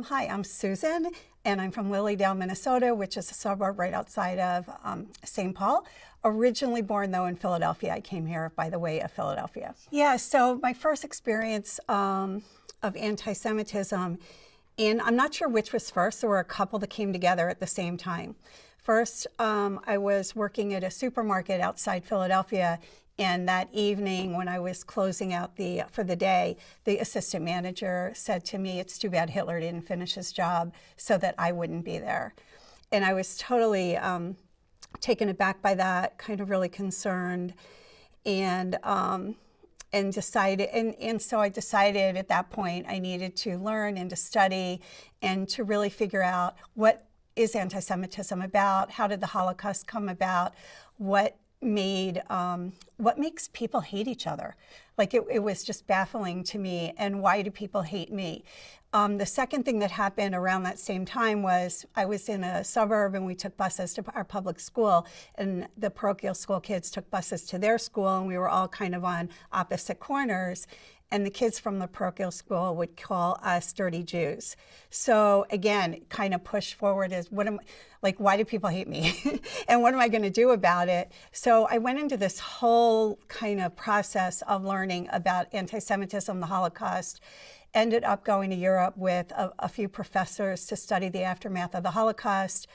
Hi, I'm Susan, and I'm from Lilydale, Minnesota, which is a suburb right outside of St. Paul. Originally born, though, in Philadelphia. I came here by the way of Philadelphia. Yeah, so my first experience of anti-Semitism, and I'm not sure which was first. There were a couple that came together at the same time. First, I was working at a supermarket outside Philadelphia, and that evening when I was closing out for the day, the assistant manager said to me, "It's too bad Hitler didn't finish his job so that I wouldn't be there." And I was totally taken aback by that, kind of really concerned, and decided, and so I decided at that point I needed to learn and to study and to really figure out what is anti-Semitism about, how did the Holocaust come about, what makes people hate each other. Like it was just baffling to me, and why do people hate me? The second thing that happened around that same time was I was in a suburb and we took buses to our public school, and the parochial school kids took buses to their school, and we were all kind of on opposite corners. And the kids from the parochial school would call us dirty Jews. So again, kind of pushed forward as why do people hate me? And what am I going to do about it? So I went into this whole kind of process of learning about anti-Semitism, the Holocaust, ended up going to Europe with a few professors to study the aftermath of the Holocaust.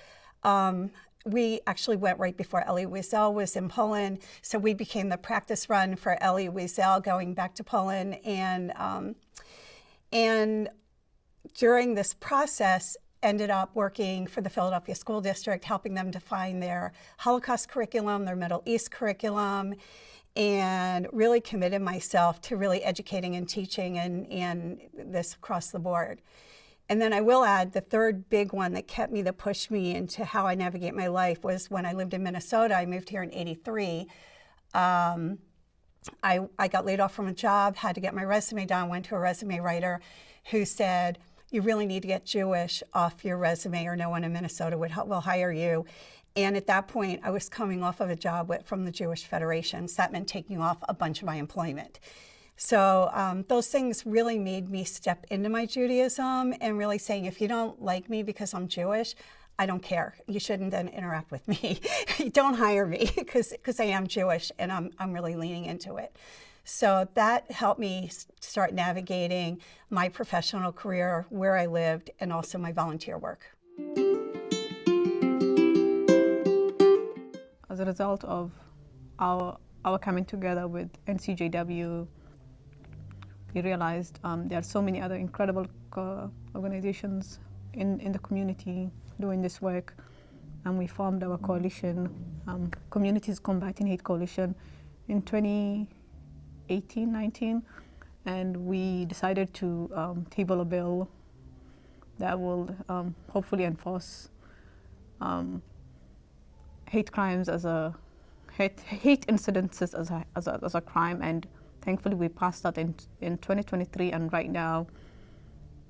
We actually went right before Elie Wiesel was in Poland, so we became the practice run for Elie Wiesel going back to Poland. And during this process, ended up working for the Philadelphia School District, helping them define their Holocaust curriculum, their Middle East curriculum, and really committed myself to really educating and teaching and this across the board. And then I will add, the third big one that pushed me into how I navigate my life was when I lived in Minnesota. I moved here in '83. I got laid off from a job, had to get my resume done, went to a resume writer who said, "You really need to get Jewish off your resume or no one in Minnesota will hire you." And at that point, I was coming off of a job from the Jewish Federation, so that meant taking off a bunch of my employment. So those things really made me step into my Judaism and really saying, if you don't like me because I'm Jewish, I don't care. You shouldn't then interact with me. Don't hire me because I am Jewish, and I'm really leaning into it. So that helped me start navigating my professional career, where I lived, and also my volunteer work. As a result of our coming together with NCJW, we realized there are so many other incredible organizations in the community doing this work, and we formed our coalition, Communities Combating Hate Coalition, in 2018-19, and we decided to table a bill that will hopefully enforce hate crimes hate incidences as a crime, and thankfully we passed that in 2023, and right now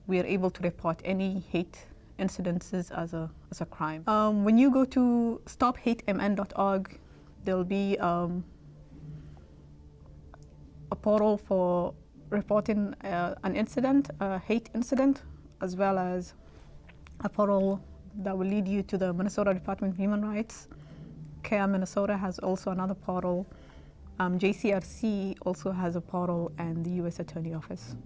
we are able to report any hate incidences as a crime. When you go to stophatemn.org, there'll be a portal for reporting an incident, a hate incident, as well as a portal that will lead you to the Minnesota Department of Human Rights. CARE Minnesota has also another portal. JCRC also has a portal, and the U.S. Attorney Office.